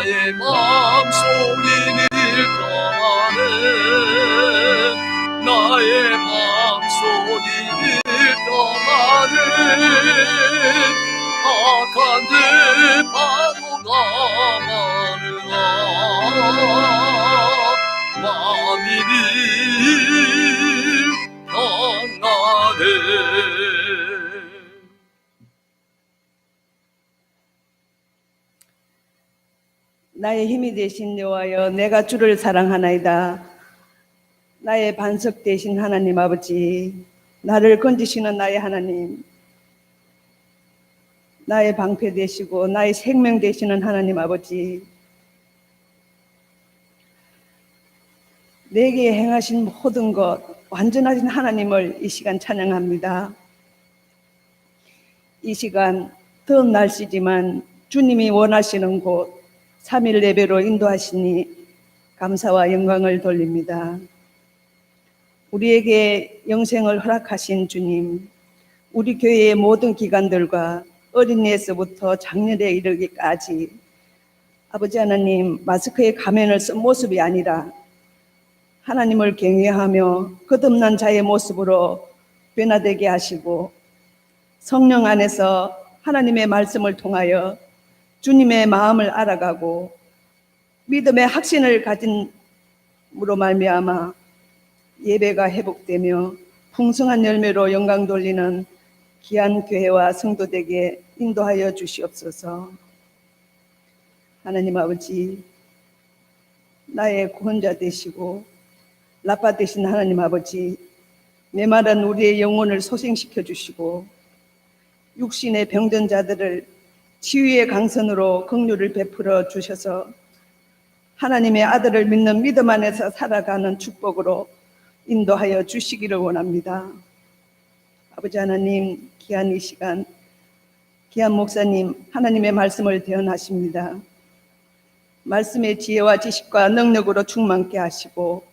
나의 맘속이 일떠나는 나의 맘속이 일떠나는 악한 데 파도가 많으나 마음이 평안해. 나의 힘이 되신 여호와여, 내가 주를 사랑하나이다. 나의 반석 되신 하나님 아버지, 나를 건지시는 나의 하나님, 나의 방패 되시고 나의 생명 되시는 하나님 아버지, 내게 행하신 모든 것 완전하신 하나님을 이 시간 찬양합니다. 이 시간 더운 날씨지만 주님이 원하시는 곳 3일 예배로 인도하시니 감사와 영광을 돌립니다. 우리에게 영생을 허락하신 주님, 우리 교회의 모든 기관들과 어린이에서부터 장년에 이르기까지 아버지 하나님, 마스크에 가면을 쓴 모습이 아니라 하나님을 경외하며 거듭난 자의 모습으로 변화되게 하시고 성령 안에서 하나님의 말씀을 통하여 주님의 마음을 알아가고 믿음의 확신을 가진으로 말미암아 예배가 회복되며 풍성한 열매로 영광 돌리는 귀한 교회와 성도되게 인도하여 주시옵소서. 하나님 아버지, 나의 구원자 되시고 라파 되신 하나님 아버지, 메마른 우리의 영혼을 소생시켜 주시고 육신의 병든 자들을 치유의 강선으로 긍휼을 베풀어 주셔서 하나님의 아들을 믿는 믿음 안에서 살아가는 축복으로 인도하여 주시기를 원합니다. 아버지 하나님, 귀한 이 시간, 귀한 목사님, 하나님의 말씀을 대언하십니다. 말씀의 지혜와 지식과 능력으로 충만케 하시고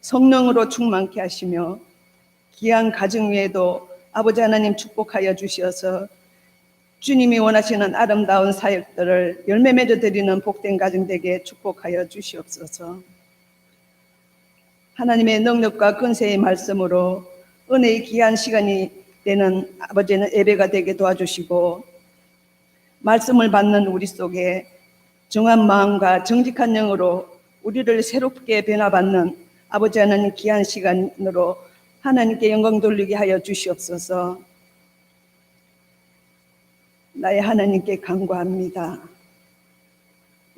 성령으로 충만케 하시며 귀한 가정 위에도 아버지 하나님 축복하여 주셔서 주님이 원하시는 아름다운 사역들을 열매 맺어 드리는 복된 가정 되게 축복하여 주시옵소서. 하나님의 능력과 권세의 말씀으로 은혜의 귀한 시간이 되는 아버지는 예배가 되게 도와주시고 말씀을 받는 우리 속에 정한 마음과 정직한 영으로 우리를 새롭게 변화받는 아버지 하나님 귀한 시간으로 하나님께 영광 돌리게 하여 주시옵소서. 나의 하나님께 간구합니다.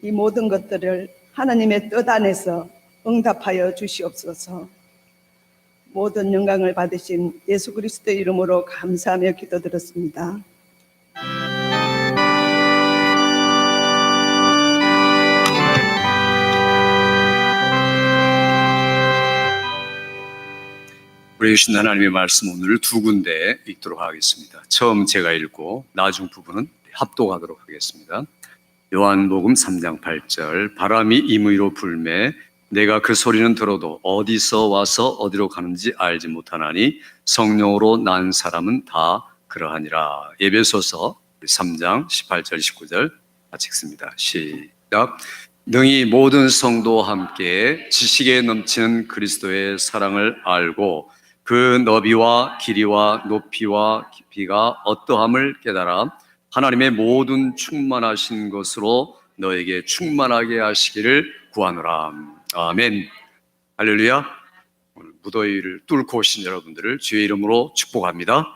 이 모든 것들을 하나님의 뜻 안에서 응답하여 주시옵소서. 모든 영광을 받으신 예수 그리스도의 이름으로 감사하며 기도드렸습니다. 우리 주신 하나님의 말씀 오늘 두 군데 읽도록 하겠습니다. 처음 제가 읽고 나중 부분은 합독하도록 하겠습니다. 요한복음 3장 8절, 바람이 임의로 불매 내가 그 소리는 들어도 어디서 와서 어디로 가는지 알지 못하나니 성령으로 난 사람은 다 그러하니라. 에베소서 3장 18절 19절 같이 읽습니다. 시작. 능히 모든 성도와 함께 지식에 넘치는 그리스도의 사랑을 알고 그 너비와 길이와 높이와 깊이가 어떠함을 깨달아 하나님의 모든 충만하신 것으로 너에게 충만하게 하시기를 구하노라. 아멘. 할렐루야. 오늘 무더위를 뚫고 오신 여러분들을 주의 이름으로 축복합니다.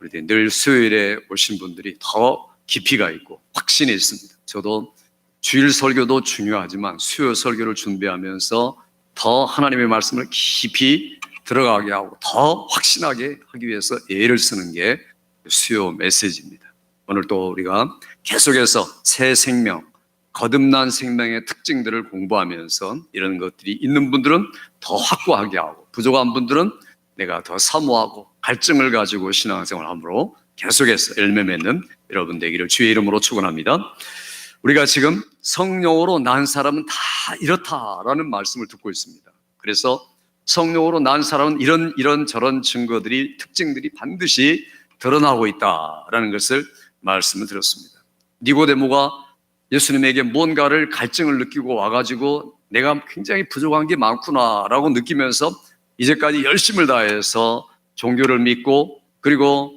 우리 늘 수요일에 오신 분들이 더 깊이가 있고 확신이 있습니다. 저도 주일 설교도 중요하지만 수요 설교를 준비하면서 더 하나님의 말씀을 깊이 들어가게 하고 더 확신하게 하기 위해서 애를 쓰는 게 수요 메시지입니다. 오늘 또 우리가 계속해서 새 생명, 거듭난 생명의 특징들을 공부하면서 이런 것들이 있는 분들은 더 확고하게 하고 부족한 분들은 내가 더 사모하고 갈증을 가지고 신앙생활을 함으로 계속해서 열매 맺는 여러분 되기를 주의 이름으로 축원합니다. 우리가 지금 성령으로 난 사람은 다 이렇다라는 말씀을 듣고 있습니다. 그래서 성령으로 난 사람은 이런 저런 증거들이 특징들이 반드시 드러나고 있다라는 것을 말씀을 드렸습니다. 니고데모가 예수님에게 뭔가를 갈증을 느끼고 와가지고 내가 굉장히 부족한 게 많구나라고 느끼면서 이제까지 열심을 다해서 종교를 믿고 그리고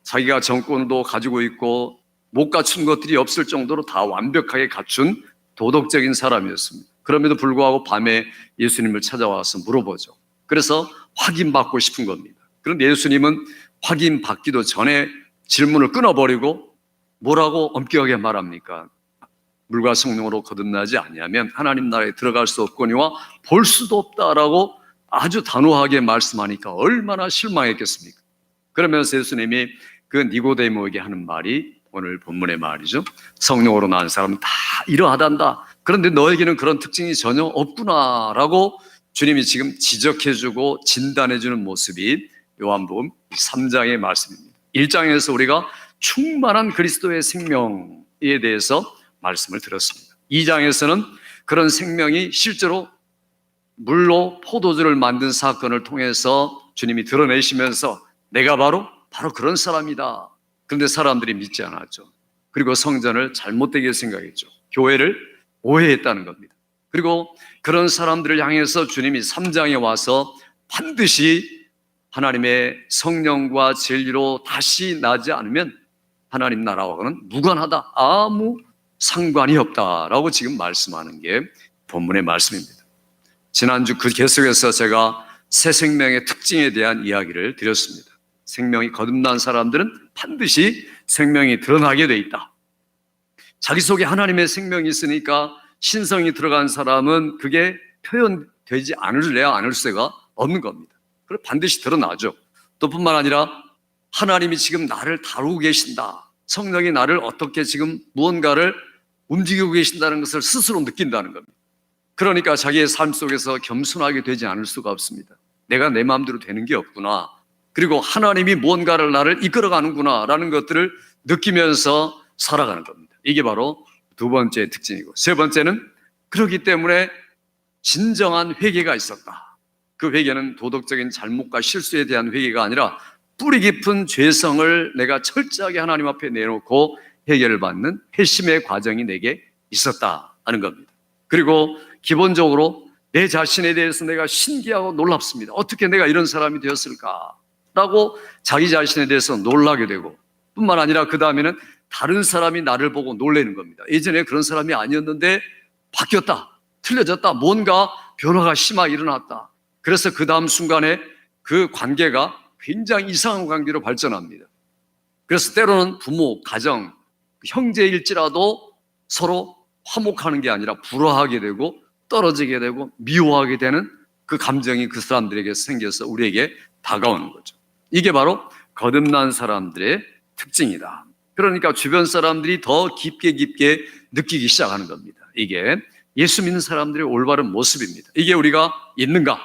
자기가 정권도 가지고 있고 못 갖춘 것들이 없을 정도로 다 완벽하게 갖춘 도덕적인 사람이었습니다. 그럼에도 불구하고 밤에 예수님을 찾아와서 물어보죠. 그래서 확인받고 싶은 겁니다. 그런데 예수님은 확인받기도 전에 질문을 끊어버리고 뭐라고 엄격하게 말합니까? 물과 성령으로 거듭나지 아니하면 하나님 나라에 들어갈 수 없거니와 볼 수도 없다라고 아주 단호하게 말씀하니까 얼마나 실망했겠습니까? 그러면서 예수님이 그 니고데모에게 하는 말이 오늘 본문의 말이죠. 성령으로 낳은 사람은 다 이러하단다. 그런데 너에게는 그런 특징이 전혀 없구나라고 주님이 지금 지적해주고 진단해주는 모습이 요한복음 3장의 말씀입니다. 1장에서 우리가 충만한 그리스도의 생명에 대해서 말씀을 들었습니다. 2장에서는 그런 생명이 실제로 물로 포도주를 만든 사건을 통해서 주님이 드러내시면서 내가 바로 그런 사람이다. 그런데 사람들이 믿지 않았죠. 그리고 성전을 잘못되게 생각했죠. 교회를 오해했다는 겁니다. 그리고 그런 사람들을 향해서 주님이 3장에 와서 반드시 하나님의 성령과 진리로 다시 나지 않으면 하나님 나라와는 무관하다. 아무 상관이 없다라고 지금 말씀하는 게 본문의 말씀입니다. 지난주 그 계속해서 제가 새 생명의 특징에 대한 이야기를 드렸습니다. 생명이 거듭난 사람들은 반드시 생명이 드러나게 돼 있다. 자기 속에 하나님의 생명이 있으니까 신성이 들어간 사람은 그게 표현되지 않을래야 않을 수가 없는 겁니다. 그리고 반드시 드러나죠. 또 뿐만 아니라 하나님이 지금 나를 다루고 계신다. 성령이 나를 어떻게 지금 무언가를 움직이고 계신다는 것을 스스로 느낀다는 겁니다. 그러니까 자기의 삶 속에서 겸손하게 되지 않을 수가 없습니다. 내가 내 마음대로 되는 게 없구나. 그리고 하나님이 무언가를 나를 이끌어가는구나 라는 것들을 느끼면서 살아가는 겁니다. 이게 바로 두 번째 특징이고, 세 번째는 그렇기 때문에 진정한 회개가 있었다. 그 회개는 도덕적인 잘못과 실수에 대한 회개가 아니라 뿌리 깊은 죄성을 내가 철저하게 하나님 앞에 내놓고 해결을 받는 회심의 과정이 내게 있었다 하는 겁니다. 그리고 기본적으로 내 자신에 대해서 내가 신기하고 놀랍습니다. 어떻게 내가 이런 사람이 되었을까? 라고 자기 자신에 대해서 놀라게 되고, 뿐만 아니라 그 다음에는 다른 사람이 나를 보고 놀라는 겁니다. 예전에 그런 사람이 아니었는데 바뀌었다, 틀려졌다, 뭔가 변화가 심하게 일어났다. 그래서 그 다음 순간에 그 관계가 굉장히 이상한 관계로 발전합니다. 그래서 때로는 부모, 가정, 형제일지라도 서로 화목하는 게 아니라 불화하게 되고 떨어지게 되고 미워하게 되는 그 감정이 그 사람들에게 생겨서 우리에게 다가오는 거죠. 이게 바로 거듭난 사람들의 특징이다. 그러니까 주변 사람들이 더 깊게 느끼기 시작하는 겁니다. 이게 예수 믿는 사람들의 올바른 모습입니다. 이게 우리가 있는가?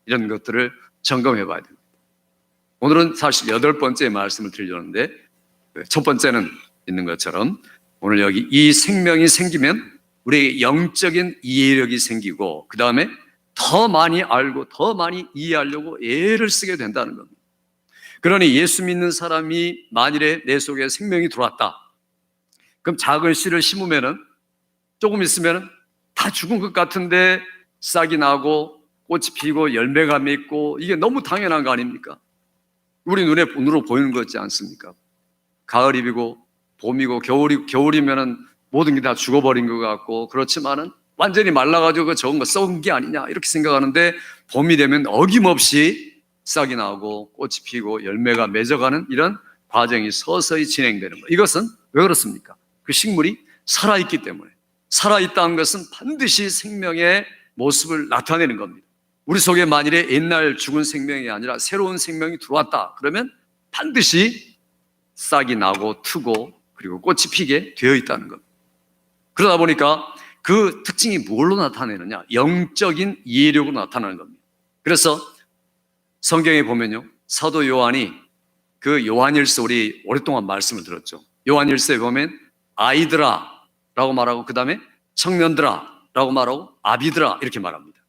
이런 것들을 점검해 봐야 됩니다. 오늘은 사실 8번째 말씀을 드리려는데, 첫 번째는 있는 것처럼 오늘 여기 이 생명이 생기면 우리에게 영적인 이해력이 생기고, 그 다음에 더 많이 알고 더 많이 이해하려고 애를 쓰게 된다는 겁니다. 그러니 예수 믿는 사람이 만일에 내 속에 생명이 들어왔다, 그럼 작은 씨를 심으면은 조금 있으면 다 죽은 것 같은데 싹이 나고 꽃이 피고 열매가 맺고, 이게 너무 당연한 거 아닙니까? 우리 눈으로 보이는 것 같지 않습니까? 가을이고 봄이고 겨울이면은 모든 게 다 죽어버린 것 같고, 그렇지만은 완전히 말라가지고 그 적은 거 썩은 게 아니냐 이렇게 생각하는데, 봄이 되면 어김없이 싹이 나고 꽃이 피고 열매가 맺어가는 이런 과정이 서서히 진행되는 거예요. 이것은 왜 그렇습니까? 그 식물이 살아있기 때문에. 살아있다는 것은 반드시 생명의 모습을 나타내는 겁니다. 우리 속에 만일에 옛날 죽은 생명이 아니라 새로운 생명이 들어왔다 그러면 반드시 싹이 나고 트고 그리고 꽃이 피게 되어 있다는 겁니다. 그러다 보니까 그 특징이 뭘로 나타내느냐? 영적인 이해력으로 나타나는 겁니다. 그래서 성경에 보면요, 사도 요한이 그 요한일서, 우리 오랫동안 말씀을 들었죠. 요한일서에 보면 아이들아 라고 말하고, 그 다음에 청년들아 라고 말하고, 아비들아 이렇게 말합니다.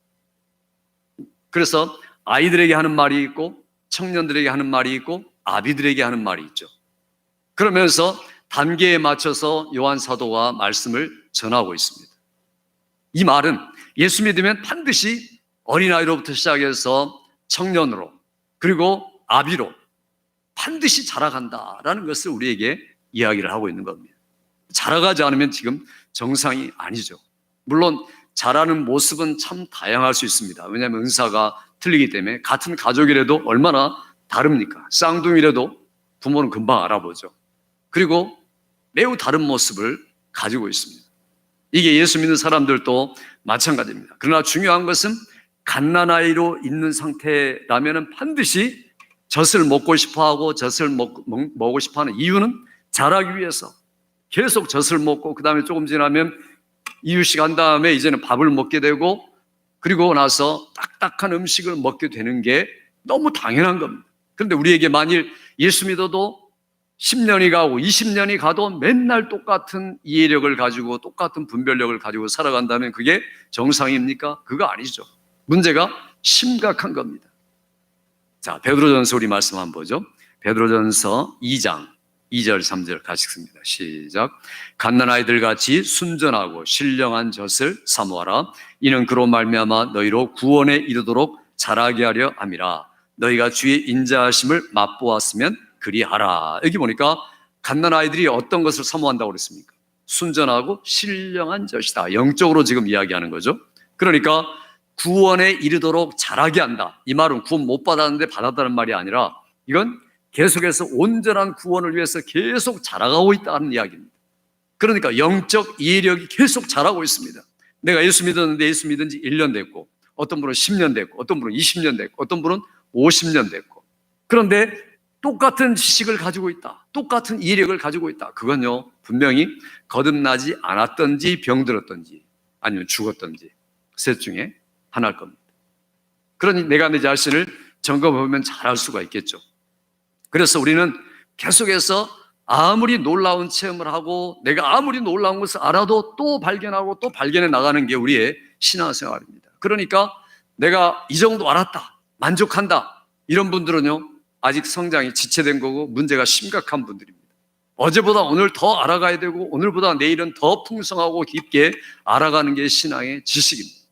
그래서 아이들에게 하는 말이 있고 청년들에게 하는 말이 있고 아비들에게 하는 말이 있죠. 그러면서 단계에 맞춰서 요한 사도가 말씀을 전하고 있습니다. 이 말은 예수 믿으면 반드시 어린아이로부터 시작해서 청년으로 그리고 아비로 반드시 자라간다라는 것을 우리에게 이야기를 하고 있는 겁니다. 자라가지 않으면 지금 정상이 아니죠. 물론 자라는 모습은 참 다양할 수 있습니다. 왜냐하면 은사가 틀리기 때문에 같은 가족이라도 얼마나 다릅니까? 쌍둥이라도 부모는 금방 알아보죠. 그리고 매우 다른 모습을 가지고 있습니다. 이게 예수 믿는 사람들도 마찬가지입니다. 그러나 중요한 것은 갓난아이로 있는 상태라면 반드시 젖을 먹고 싶어하고 젖을 먹고 싶어하는 이유는 자라기 위해서 계속 젖을 먹고 그 다음에 조금 지나면 이유식 한 다음에 이제는 밥을 먹게 되고 그리고 나서 딱딱한 음식을 먹게 되는 게 너무 당연한 겁니다. 그런데 우리에게 만일 예수 믿어도 10년이 가고 20년이 가도 맨날 똑같은 이해력을 가지고 똑같은 분별력을 가지고 살아간다면 그게 정상입니까? 그거 아니죠. 문제가 심각한 겁니다. 자, 베드로전서 우리 말씀 한번 보죠. 베드로전서 2장 2절 3절 같이 읽습니다. 시작. 갓난아이들 같이 순전하고 신령한 젖을 사모하라. 이는 그로 말미암아 너희로 구원에 이르도록 자라게 하려 함이라. 너희가 주의 인자하심을 맛보았으면 그리하라. 여기 보니까 갓난아이들이 어떤 것을 사모한다고 그랬습니까? 순전하고 신령한 젖이다. 영적으로 지금 이야기하는 거죠. 그러니까 구원에 이르도록 자라게 한다. 이 말은 구원 못 받았는데 받았다는 말이 아니라 이건 계속해서 온전한 구원을 위해서 계속 자라가고 있다는 이야기입니다. 그러니까 영적 이해력이 계속 자라고 있습니다. 내가 예수 믿었는데 예수 믿은 지 1년 됐고 어떤 분은 10년 됐고 어떤 분은 20년 됐고 어떤 분은 50년 됐고 그런데 똑같은 지식을 가지고 있다. 똑같은 이해력을 가지고 있다. 그건요 분명히 거듭나지 않았던지 병들었던지 아니면 죽었던지 셋 중에 하나일 겁니다. 그러니 내가 내 자신을 점검해보면 잘 알 수가 있겠죠. 그래서 우리는 계속해서 아무리 놀라운 체험을 하고 내가 아무리 놀라운 것을 알아도 또 발견하고 또 발견해 나가는 게 우리의 신앙생활입니다. 그러니까 내가 이 정도 알았다, 만족한다 이런 분들은요 아직 성장이 지체된 거고 문제가 심각한 분들입니다. 어제보다 오늘 더 알아가야 되고 오늘보다 내일은 더 풍성하고 깊게 알아가는 게 신앙의 지식입니다.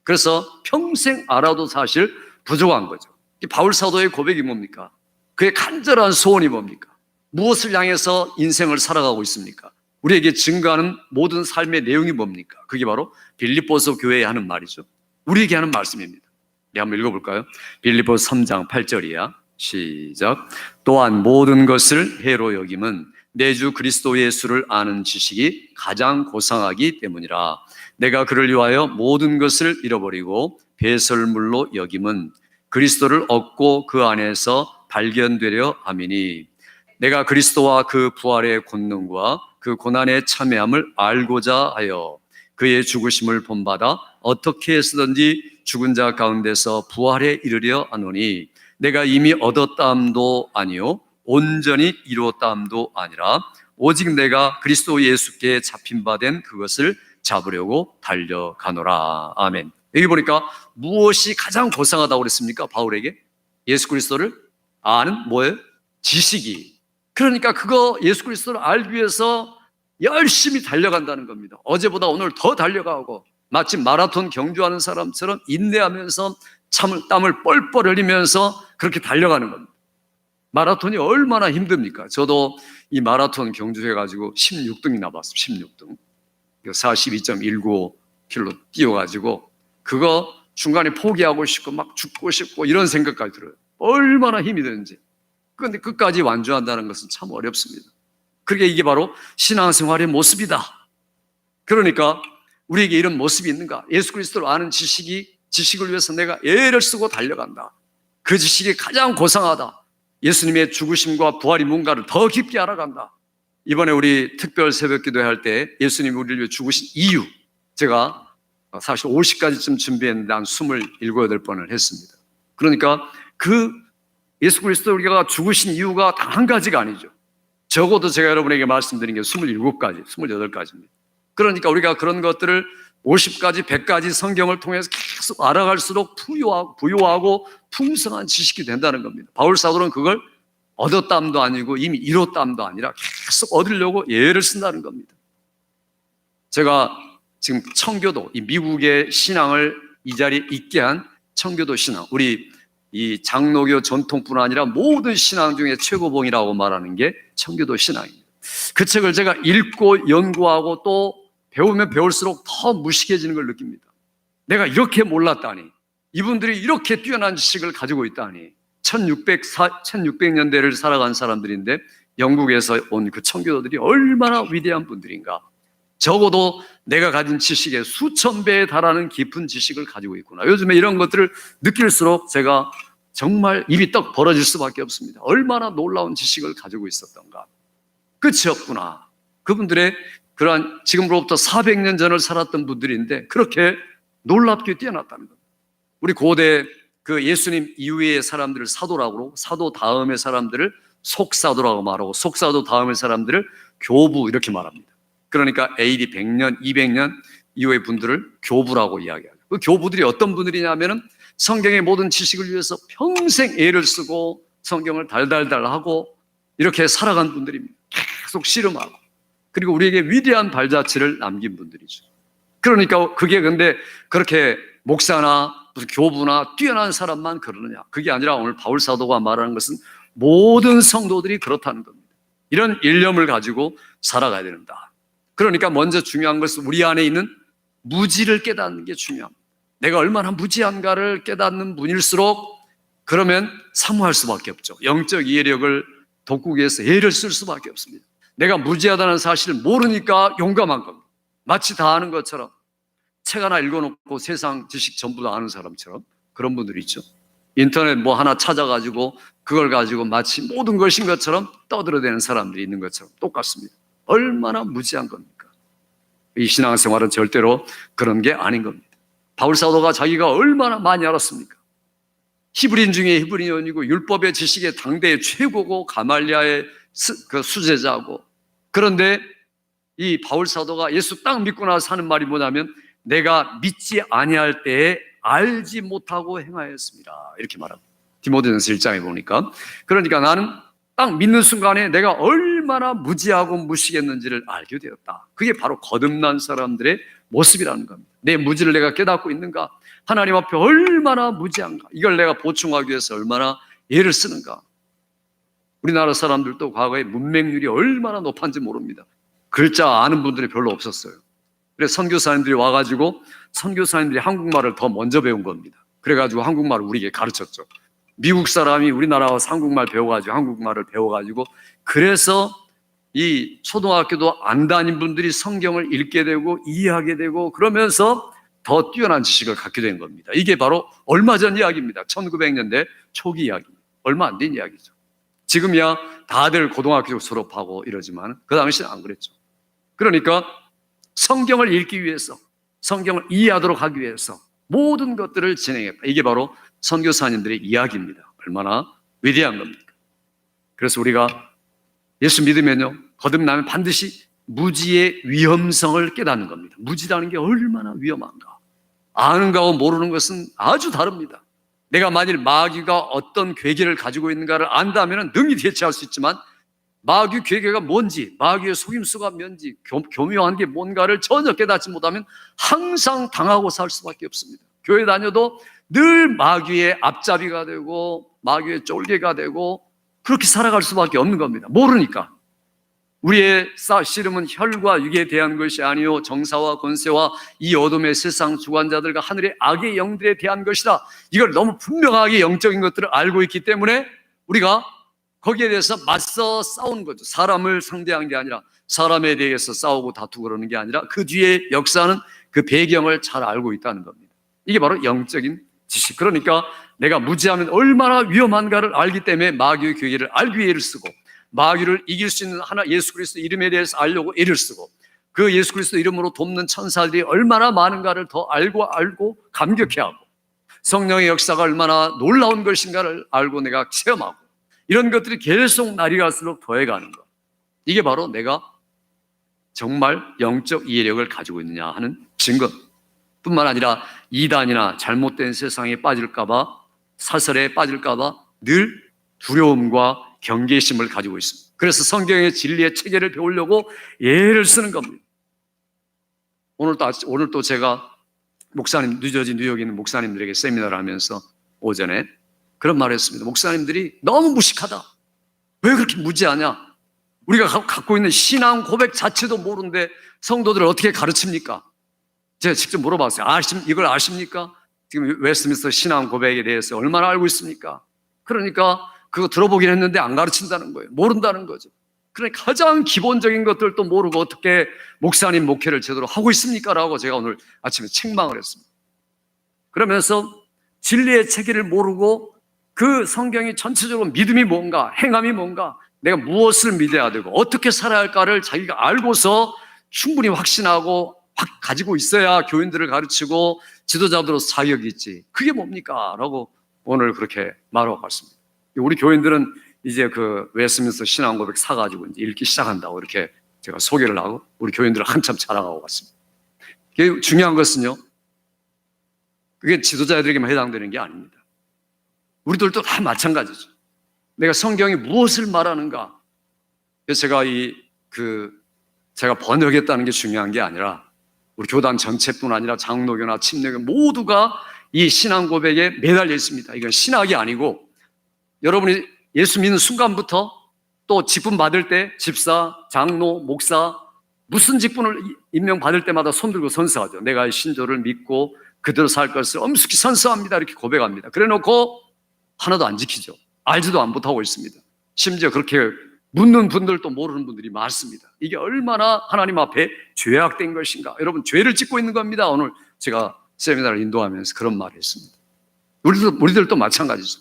그래서 평생 알아도 사실 부족한 거죠. 바울 사도의 고백이 뭡니까? 그의 간절한 소원이 뭡니까? 무엇을 향해서 인생을 살아가고 있습니까? 우리에게 증거하는 모든 삶의 내용이 뭡니까? 그게 바로 빌립보서 교회에 하는 말이죠. 우리에게 하는 말씀입니다. 네, 한번 읽어볼까요? 빌립보서 3장 8절이야. 시작. 또한 모든 것을 해로 여김은 내 주 그리스도 예수를 아는 지식이 가장 고상하기 때문이라. 내가 그를 위하여 모든 것을 잃어버리고 배설물로 여김은 그리스도를 얻고 그 안에서 발견되려 함이니 내가 그리스도와 그 부활의 권능과 그 고난의 참여함을 알고자 하여 그의 죽으심을 본받아 어떻게 해서든지 죽은 자 가운데서 부활에 이르려 하노니 내가 이미 얻었다함도 아니요 온전히 이루었다함도 아니라 오직 내가 그리스도 예수께 잡힌 바 된 그것을 잡으려고 달려가노라. 아멘. 여기 보니까 무엇이 가장 고상하다고 그랬습니까? 바울에게 예수 그리스도를 아는 뭐예요? 지식이. 그러니까 그거 예수 그리스도를 알기 위해서 열심히 달려간다는 겁니다. 어제보다 오늘 더 달려가고 마치 마라톤 경주하는 사람처럼 인내하면서 땀을 뻘뻘 흘리면서 그렇게 달려가는 겁니다. 마라톤이 얼마나 힘듭니까? 저도 이 마라톤 경주해가지고 16등이 나봤어요. 16등. 42.195km 뛰어가지고 그거 중간에 포기하고 싶고 막 죽고 싶고 이런 생각까지 들어요. 얼마나 힘이 드는지. 그런데 끝까지 완주한다는 것은 참 어렵습니다. 그러니까 이게 바로 신앙생활의 모습이다. 그러니까 우리에게 이런 모습이 있는가? 예수 그리스도를 아는 지식을 위해서 내가 애를 쓰고 달려간다. 그 지식이 가장 고상하다. 예수님의 죽으심과 부활이 뭔가를 더 깊게 알아간다. 이번에 우리 특별 새벽 기도회 할 때 예수님이 우리를 위해 죽으신 이유 제가 사실 50가지쯤 준비했는데 한 27, 8번을 했습니다. 그러니까 그 예수 그리스도 우리가 죽으신 이유가 단 한 가지가 아니죠. 적어도 제가 여러분에게 말씀드린 게 27가지, 28가지입니다. 그러니까 우리가 그런 것들을 50가지, 100가지 성경을 통해서 계속 알아갈수록 부유하고 풍성한 지식이 된다는 겁니다. 바울 사도는 그걸 얻었담도 아니고 이미 이뤘담도 아니라 계속 얻으려고 애를 쓴다는 겁니다. 제가 지금 청교도, 이 미국의 신앙을 이 자리에 있게 한 청교도 신앙, 우리 이 장로교 전통뿐 아니라 모든 신앙 중에 최고봉이라고 말하는 게 청교도 신앙입니다. 그 책을 제가 읽고 연구하고 또 배우면 배울수록 더 무식해지는 걸 느낍니다. 내가 이렇게 몰랐다니, 이분들이 이렇게 뛰어난 지식을 가지고 있다니. 1600년대를 살아간 사람들인데 영국에서 온 그 청교도들이 얼마나 위대한 분들인가. 적어도 내가 가진 지식의 수천 배에 달하는 깊은 지식을 가지고 있구나. 요즘에 이런 것들을 느낄수록 제가 정말 입이 떡 벌어질 수밖에 없습니다. 얼마나 놀라운 지식을 가지고 있었던가. 끝이 없구나. 그분들의 그러한 지금으로부터 400년 전을 살았던 분들인데 그렇게 놀랍게 뛰어났다는 겁니다. 우리 고대 그 예수님 이후의 사람들을 사도라고 그러고, 사도 다음의 사람들을 속사도라고 말하고, 속사도 다음의 사람들을 교부 이렇게 말합니다. 그러니까 AD 100년, 200년 이후의 분들을 교부라고 이야기하죠. 그 교부들이 어떤 분들이냐면은 성경의 모든 지식을 위해서 평생 애를 쓰고 성경을 달달달 하고 이렇게 살아간 분들입니다. 계속 씨름하고, 그리고 우리에게 위대한 발자취를 남긴 분들이죠. 그러니까 그게 근데 그렇게 목사나 무슨 교부나 뛰어난 사람만 그러느냐, 그게 아니라 오늘 바울 사도가 말하는 것은 모든 성도들이 그렇다는 겁니다. 이런 일념을 가지고 살아가야 된다. 그러니까 먼저 중요한 것은 우리 안에 있는 무지를 깨닫는 게 중요합니다. 내가 얼마나 무지한가를 깨닫는 분일수록 그러면 사모할 수밖에 없죠. 영적 이해력을 돋구기 위해서 애를 쓸 수밖에 없습니다. 내가 무지하다는 사실을 모르니까 용감한 겁니다. 마치 다 아는 것처럼, 책 하나 읽어놓고 세상 지식 전부 다 아는 사람처럼. 그런 분들이 있죠. 인터넷 뭐 하나 찾아가지고 그걸 가지고 마치 모든 것인 것처럼 떠들어대는 사람들이 있는 것처럼 똑같습니다. 얼마나 무지한 겁니까? 이 신앙생활은 절대로 그런 게 아닌 겁니다. 바울 사도가 자기가 얼마나 많이 알았습니까? 히브리인 중에 히브리인이고 율법의 지식의 당대의 최고고 가말리아의 그 수제자고. 그런데 이 바울 사도가 예수 딱 믿고 나서 하는 말이 뭐냐면, 내가 믿지 아니할 때에 알지 못하고 행하였습니다. 이렇게 말합니다. 디모데전서 1장에 보니까. 그러니까 나는 딱 믿는 순간에 내가 얼마나 무지하고 무식했는지를 알게 되었다. 그게 바로 거듭난 사람들의 모습이라는 겁니다. 내 무지를 내가 깨닫고 있는가? 하나님 앞에 얼마나 무지한가? 이걸 내가 보충하기 위해서 얼마나 애를 쓰는가? 우리나라 사람들도 과거에 문맹률이 얼마나 높았는지 모릅니다. 글자 아는 분들이 별로 없었어요. 그래서 선교사님들이 와가지고 선교사님들이 한국말을 더 먼저 배운 겁니다. 그래가지고 한국말을 우리에게 가르쳤죠. 미국 사람이 우리나라 와서 한국말 배워가지고 한국말을 배워가지고, 그래서 이 초등학교도 안 다닌 분들이 성경을 읽게 되고 이해하게 되고 그러면서 더 뛰어난 지식을 갖게 된 겁니다. 이게 바로 얼마 전 이야기입니다. 1900년대 초기 이야기. 얼마 안 된 이야기죠. 지금이야 다들 고등학교 졸업하고 이러지만 그 당시는 안 그랬죠. 그러니까 성경을 읽기 위해서, 성경을 이해하도록 하기 위해서 모든 것들을 진행했다. 이게 바로 선교사님들의 이야기입니다. 얼마나 위대한 겁니까? 그래서 우리가 예수 믿으면요, 거듭나면 반드시 무지의 위험성을 깨닫는 겁니다. 무지라는 게 얼마나 위험한가. 아는 거하고 모르는 것은 아주 다릅니다. 내가 만일 마귀가 어떤 괴계를 가지고 있는가를 안다면 능히 대처할 수 있지만, 마귀 괴계가 뭔지, 마귀의 속임수가 뭔지, 교묘한 게 뭔가를 전혀 깨닫지 못하면 항상 당하고 살 수밖에 없습니다. 교회 다녀도 늘 마귀의 앞잡이가 되고 마귀의 쫄개가 되고 그렇게 살아갈 수밖에 없는 겁니다. 모르니까. 우리의 씨름은 혈과 육에 대한 것이 아니요 정사와 권세와 이 어둠의 세상 주관자들과 하늘의 악의 영들에 대한 것이다. 이걸 너무 분명하게 영적인 것들을 알고 있기 때문에 우리가 거기에 대해서 맞서 싸우는 거죠. 사람을 상대한 게 아니라, 사람에 대해서 싸우고 다투고 그러는 게 아니라 그 뒤에 역사는 그 배경을 잘 알고 있다는 겁니다. 이게 바로 영적인 지식. 그러니까 내가 무지하면 얼마나 위험한가를 알기 때문에 마귀의 괴계를 알기 위해 애를 쓰고, 마귀를 이길 수 있는 하나 예수 그리스도 이름에 대해서 알려고 애를 쓰고, 그 예수 그리스도 이름으로 돕는 천사들이 얼마나 많은가를 더 알고 감격해하고, 성령의 역사가 얼마나 놀라운 것인가를 알고 내가 체험하고, 이런 것들이 계속 날이 갈수록 더해가는 것. 이게 바로 내가 정말 영적 이해력을 가지고 있느냐 하는 증거 뿐만 아니라, 이단이나 잘못된 세상에 빠질까봐, 사설에 빠질까봐 늘 두려움과 경계심을 가지고 있습니다. 그래서 성경의 진리의 체계를 배우려고 예를 쓰는 겁니다. 오늘 또 제가 목사님, 뉴저지 뉴욕에 있는 목사님들에게 세미나를 하면서 오전에 그런 말을 했습니다. 목사님들이 너무 무식하다. 왜 그렇게 무지하냐? 우리가 갖고 있는 신앙 고백 자체도 모르는데 성도들을 어떻게 가르칩니까? 제가 직접 물어봤어요. 이걸 아십니까? 지금 웨스트민스터 신앙 고백에 대해서 얼마나 알고 있습니까? 그러니까 그거 들어보긴 했는데 안 가르친다는 거예요. 모른다는 거죠. 그러니까 가장 기본적인 것들도 모르고 어떻게 목사님 목회를 제대로 하고 있습니까? 라고 제가 오늘 아침에 책망을 했습니다. 그러면서 진리의 체계를 모르고 그 성경이 전체적으로 믿음이 뭔가, 행함이 뭔가, 내가 무엇을 믿어야 되고 어떻게 살아야 할까를 자기가 알고서 충분히 확신하고 가지고 있어야 교인들을 가르치고 지도자들로서 자격이 있지. 그게 뭡니까? 라고 오늘 그렇게 말하고 갔습니다. 우리 교인들은 이제 그 웨스트민스터 신앙 고백 사가지고 이제 읽기 시작한다고 이렇게 제가 소개를 하고 우리 교인들을 한참 자랑하고 갔습니다. 그게 중요한 것은요, 그게 지도자들에게만 해당되는 게 아닙니다. 우리들도 다 마찬가지죠. 내가 성경이 무엇을 말하는가. 그래서 제가 번역했다는 게 중요한 게 아니라 우리 교단 전체뿐 아니라 장로교나 침례교 모두가 이 신앙 고백에 매달려 있습니다. 이건 신학이 아니고 여러분이 예수 믿는 순간부터 또 직분 받을 때 집사, 장로, 목사 무슨 직분을 임명받을 때마다 손들고 선서하죠. 내가 이 신조를 믿고 그대로 살 것을 엄숙히 선서합니다. 이렇게 고백합니다. 그래 놓고 하나도 안 지키죠. 알지도 못하고 있습니다. 심지어 그렇게 묻는 분들도 모르는 분들이 많습니다. 이게 얼마나 하나님 앞에 죄악된 것인가. 여러분, 죄를 짓고 있는 겁니다. 오늘 제가 세미나를 인도하면서 그런 말을 했습니다. 우리들도 마찬가지죠.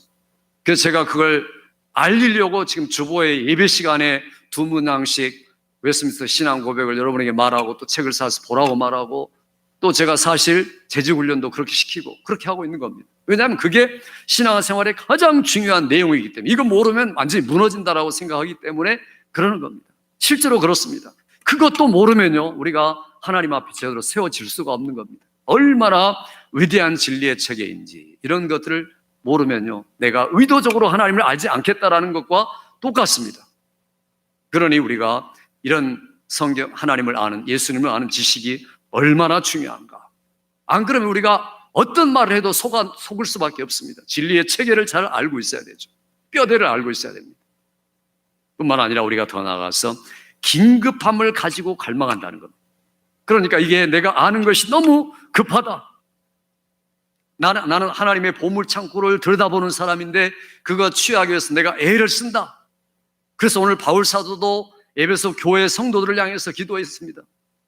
그래서 제가 그걸 알리려고 지금 주보의 예배 시간에 2문항씩 웨스트민스터 신앙 고백을 여러분에게 말하고 또 책을 사서 보라고 말하고 또 제가 사실 재직훈련도 그렇게 시키고 그렇게 하고 있는 겁니다. 왜냐하면 그게 신앙생활의 가장 중요한 내용이기 때문에 이거 모르면 완전히 무너진다라고 생각하기 때문에 그러는 겁니다. 실제로 그렇습니다. 그것도 모르면요 우리가 하나님 앞에 제대로 세워질 수가 없는 겁니다. 얼마나 위대한 진리의 체계인지 이런 것들을 모르면요 내가 의도적으로 하나님을 알지 않겠다라는 것과 똑같습니다. 그러니 우리가 이런 성경 하나님을 아는 예수님을 아는 지식이 얼마나 중요한가. 안 그러면 우리가 어떤 말을 해도 속을 수밖에 없습니다. 진리의 체계를 잘 알고 있어야 되죠. 뼈대를 알고 있어야 됩니다. 뿐만 아니라 우리가 더 나아가서 긴급함을 가지고 갈망한다는 겁니다. 그러니까 이게 내가 아는 것이 너무 급하다. 나는 하나님의 보물창고를 들여다보는 사람인데 그거 취하기 위해서 내가 애를 쓴다. 그래서 오늘 바울 사도도 에베소 교회 성도들을 향해서 기도했습니다.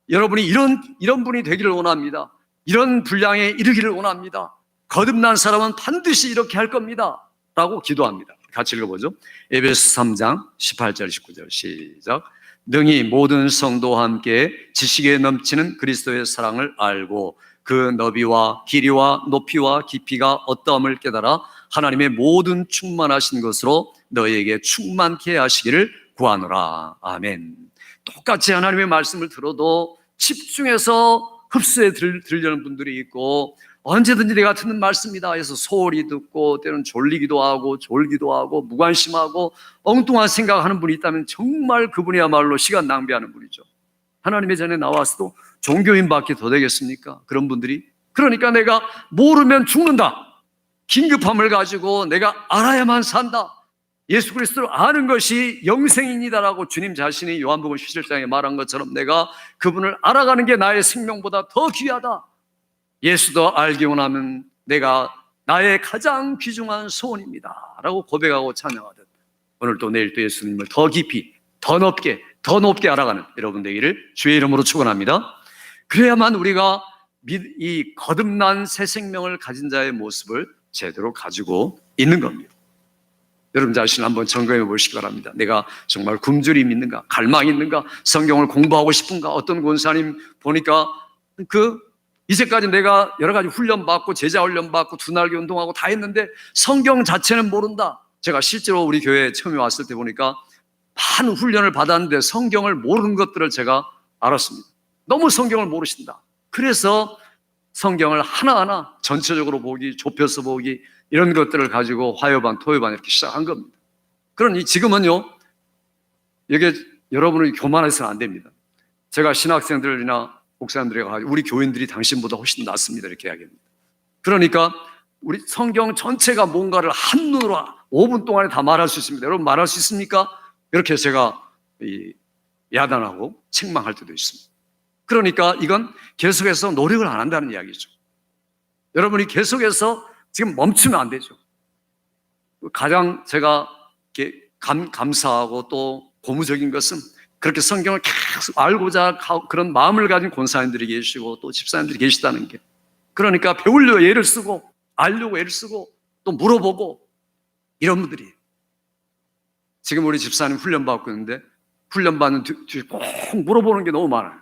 여러분이 이런 분이 되기를 원합니다. 이런 분량에 이르기를 원합니다. 거듭난 사람은 반드시 이렇게 할 겁니다. 라고 기도합니다. 같이 읽어보죠. 에베소 3장 18절 19절 시작. 능히 모든 성도와 함께 지식에 넘치는 그리스도의 사랑을 알고 그 너비와 길이와 높이와 깊이가 어떠함을 깨달아 하나님의 모든 충만하신 것으로 너희에게 충만케 하시기를 구하노라. 아멘. 똑같이 하나님의 말씀을 들어도 집중해서 흡수해 들려는 분들이 있고 언제든지 내가 듣는 말씀이다 해서 소홀히 듣고 때로는 졸리기도 하고 졸기도 하고 무관심하고 엉뚱한 생각하는 분이 있다면 정말 그분이야말로 시간 낭비하는 분이죠. 하나님의 전에 나와서도 종교인밖에 더 되겠습니까? 그런 분들이. 그러니까 내가 모르면 죽는다. 긴급함을 가지고 내가 알아야만 산다. 예수 그리스도를 아는 것이 영생입니다라고 주님 자신이 요한복음 17장에 말한 것처럼 내가 그분을 알아가는 게 나의 생명보다 더 귀하다. 예수도 알기 원하면 내가 나의 가장 귀중한 소원입니다 라고 고백하고 찬양하듯 오늘 또 내일 또 예수님을 더 깊이 더 높게 알아가는 여러분 되기를 주의 이름으로 축원합니다. 그래야만 우리가 이 거듭난 새 생명을 가진 자의 모습을 제대로 가지고 있는 겁니다. 여러분 자신을 한번 점검해 보시기 바랍니다. 내가 정말 굶주림 있는가? 갈망이 있는가? 성경을 공부하고 싶은가? 어떤 권사님 보니까 이제까지 내가 여러 가지 훈련 받고 제자 훈련 받고 두날개 운동하고 다 했는데 성경 자체는 모른다. 제가 실제로 우리 교회에 처음에 왔을 때 보니까 많은 훈련을 받았는데 성경을 모르는 것들을 제가 알았습니다. 너무 성경을 모르신다. 그래서 성경을 하나하나 전체적으로 보기, 좁혀서 보기 이런 것들을 가지고 화요반, 토요반 이렇게 시작한 겁니다. 그러니 지금은요, 이게 여러분이 교만해서는 안 됩니다. 제가 신학생들이나 목사님들에게 가지고 우리 교인들이 당신보다 훨씬 낫습니다 이렇게 이야기합니다. 그러니까 우리 성경 전체가 뭔가를 한눈으로 5분 동안에 다 말할 수 있습니다. 여러분 말할 수 있습니까? 이렇게 제가 야단하고 책망할 때도 있습니다. 그러니까 이건 계속해서 노력을 안 한다는 이야기죠. 여러분이 계속해서 지금 멈추면 안 되죠. 가장 제가 감사하고 또 고무적인 것은 그렇게 성경을 계속 알고자 그런 마음을 가진 권사님들이 계시고 또 집사님들이 계시다는 게, 그러니까 배우려고 애를 쓰고 알려고 애를 쓰고 또 물어보고 이런 분들이 지금 우리 집사님 훈련받고 있는데 훈련받는 뒤에 꼭 물어보는 게 너무 많아요.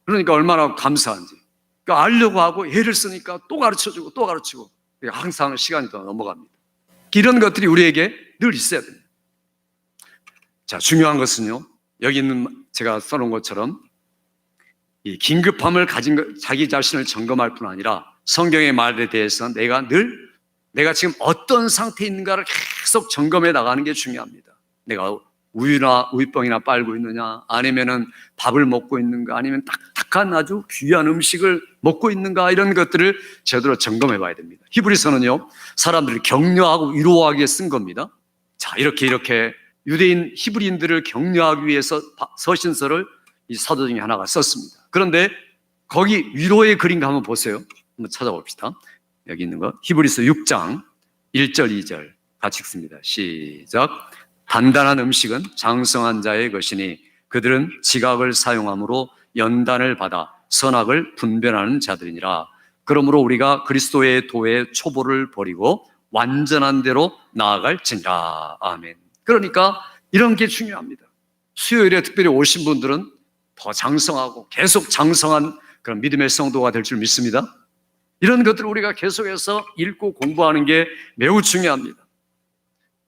그러니까 얼마나 감사한지. 그러니까 알려고 하고 애를 쓰니까 또 가르쳐주고 또 가르치고 항상 시간이 더 넘어갑니다. 이런 것들이 우리에게 늘 있어야 됩니다. 자, 중요한 것은요, 여기 있는 제가 써놓은 것처럼 이 긴급함을 가진 자기 자신을 점검할 뿐 아니라 성경의 말에 대해서 내가 지금 어떤 상태에 있는가를 계속 점검해 나가는 게 중요합니다. 내가 우유병이나 빨고 있느냐, 아니면은 밥을 먹고 있는가, 아니면 딱딱한 아주 귀한 음식을 먹고 있는가, 이런 것들을 제대로 점검해 봐야 됩니다. 히브리서는요, 사람들을 격려하고 위로하기 위해 쓴 겁니다. 자, 이렇게 유대인 히브리인들을 격려하기 위해서 서신서를 이 사도 중에 하나가 썼습니다. 그런데 거기 위로의 글인가 한번 보세요. 한번 찾아봅시다. 여기 있는 거 히브리서 6장 1절 2절 같이 읽습니다. 시작. 단단한 음식은 장성한 자의 것이니 그들은 지각을 사용함으로 연단을 받아 선악을 분별하는 자들이니라. 그러므로 우리가 그리스도의 도의 초보를 버리고 완전한 대로 나아갈지니라. 아멘. 그러니까 이런 게 중요합니다. 수요일에 특별히 오신 분들은 더 장성하고 계속 장성한 그런 믿음의 성도가 될 줄 믿습니다. 이런 것들을 우리가 계속해서 읽고 공부하는 게 매우 중요합니다.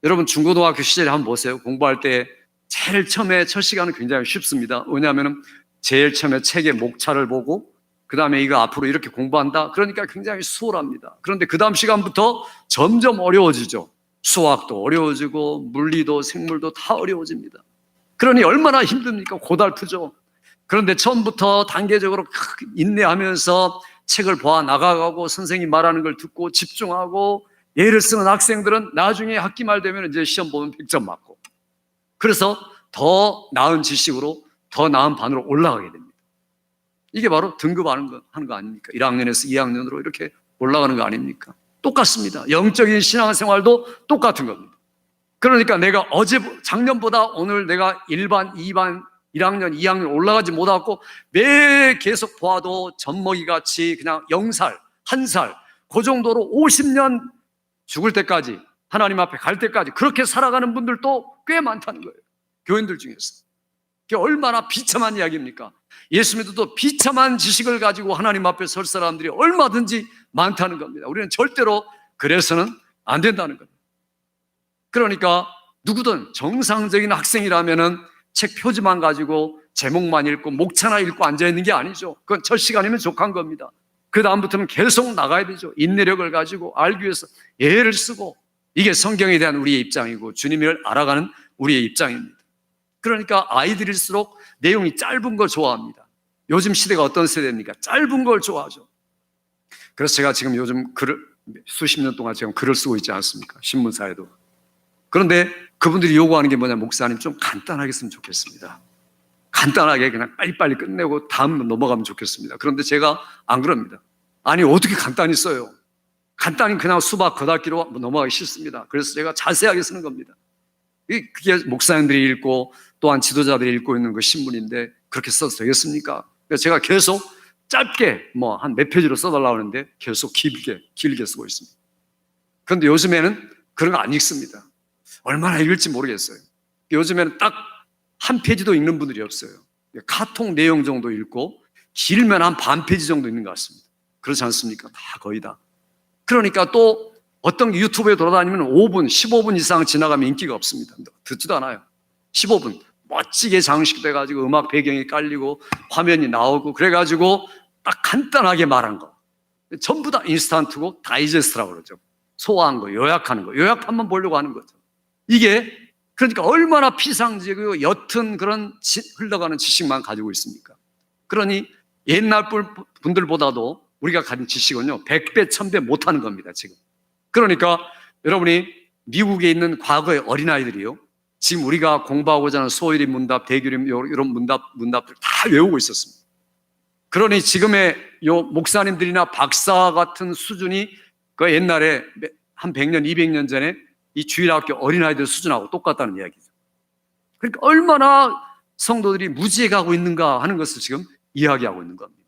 여러분 중고등학교 시절에 한번 보세요. 공부할 때 제일 처음에 첫 시간은 굉장히 쉽습니다. 왜냐하면 제일 처음에 책의 목차를 보고 그 다음에 이거 앞으로 이렇게 공부한다. 그러니까 굉장히 수월합니다. 그런데 그 다음 시간부터 점점 어려워지죠. 수학도 어려워지고 물리도 생물도 다 어려워집니다. 그러니 얼마나 힘듭니까? 고달프죠. 그런데 처음부터 단계적으로 인내하면서 책을 봐 나가고 선생님 말하는 걸 듣고 집중하고 예를 쓰는 학생들은 나중에 학기 말 되면 이제 시험 보면 100점 맞고, 그래서 더 나은 지식으로 더 나은 반으로 올라가게 됩니다. 이게 바로 등급하는 거 아닙니까? 1학년에서 2학년으로 이렇게 올라가는 거 아닙니까? 똑같습니다. 영적인 신앙생활도 똑같은 겁니다. 그러니까 내가 작년보다 오늘 내가 1반, 2반, 1학년, 2학년 올라가지 못하고 매 계속 보아도 젖먹이 같이 그냥 0살, 1살 그 정도로 50년 죽을 때까지 하나님 앞에 갈 때까지 그렇게 살아가는 분들도 꽤 많다는 거예요. 교인들 중에서. 그게 얼마나 비참한 이야기입니까? 예수 믿어도 비참한 지식을 가지고 하나님 앞에 설 사람들이 얼마든지 많다는 겁니다. 우리는 절대로 그래서는 안 된다는 겁니다. 그러니까 누구든 정상적인 학생이라면은 책 표지만 가지고 제목만 읽고 목차나 읽고 앉아있는 게 아니죠. 그건 첫 시간이면 족한 겁니다. 그 다음부터는 계속 나가야 되죠. 인내력을 가지고 알기 위해서 예를 쓰고, 이게 성경에 대한 우리의 입장이고 주님을 알아가는 우리의 입장입니다. 그러니까 아이들일수록 내용이 짧은 걸 좋아합니다. 요즘 시대가 어떤 세대입니까? 짧은 걸 좋아하죠. 그래서 제가 지금 요즘 수십 년 동안 지금 글을 쓰고 있지 않습니까? 신문사에도. 그런데 그분들이 요구하는 게 뭐냐, 목사님 좀 간단하게 했으면 좋겠습니다. 간단하게 그냥 빨리빨리 끝내고 다음 넘어가면 좋겠습니다. 그런데 제가 안 그럽니다. 아니 어떻게 간단히 써요? 간단히 그냥 수박 겉핥기로 넘어가기 싫습니다. 그래서 제가 자세하게 쓰는 겁니다. 그게 목사님들이 읽고 또한 지도자들이 읽고 있는 그 신문인데 그렇게 써도 되겠습니까? 그래서 제가 계속 짧게 한 몇 페이지로 써달라고 하는데 계속 길게 쓰고 있습니다. 그런데 요즘에는 그런 거 안 읽습니다. 얼마나 읽을지 모르겠어요. 요즘에는 딱 한 페이지도 읽는 분들이 없어요. 카톡 내용 정도 읽고 길면 한 반 페이지 정도 읽는 것 같습니다. 그렇지 않습니까? 다 거의 다. 그러니까 또 어떤 유튜브에 돌아다니면 5분, 15분 이상 지나가면 인기가 없습니다. 듣지도 않아요. 15분 멋지게 장식돼가지고 음악 배경이 깔리고 화면이 나오고 그래가지고 딱 간단하게 말한 거 전부 다 인스턴트고 다이제스트라고 그러죠. 소화한 거, 요약하는 거, 요약판만 보려고 하는 거죠. 이게 그러니까 얼마나 피상적이고 옅은 그런 흘러가는 지식만 가지고 있습니까? 그러니 옛날 분들보다도 우리가 가진 지식은요 100배, 1000배 못하는 겁니다 지금. 그러니까 여러분이 미국에 있는 과거의 어린아이들이요, 지금 우리가 공부하고자 하는 소일임 문답, 대규림 이런 문답들 다 외우고 있었습니다. 그러니 지금의 요 목사님들이나 박사 같은 수준이 그 옛날에 한 100년, 200년 전에 이 주일학교 어린아이들 수준하고 똑같다는 이야기죠. 그러니까 얼마나 성도들이 무지해가고 있는가 하는 것을 지금 이야기하고 있는 겁니다.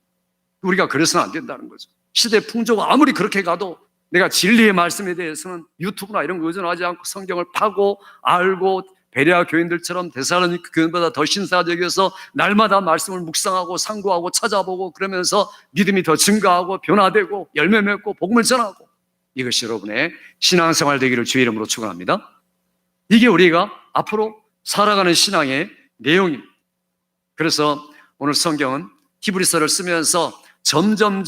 우리가 그래서는 안 된다는 거죠. 시대 풍조가 아무리 그렇게 가도 내가 진리의 말씀에 대해서는 유튜브나 이런 거 의존하지 않고 성경을 파고 알고 베레아 교인들처럼 데살로니가 교인보다 더 신사적이어서 날마다 말씀을 묵상하고 상고하고 찾아보고 그러면서 믿음이 더 증가하고 변화되고 열매 맺고 복음을 전하고, 이것이 여러분의 신앙생활 되기를 주의 이름으로 축원합니다. 이게 우리가 앞으로 살아가는 신앙의 내용입니다. 그래서 오늘 성경은 히브리서를 쓰면서 점점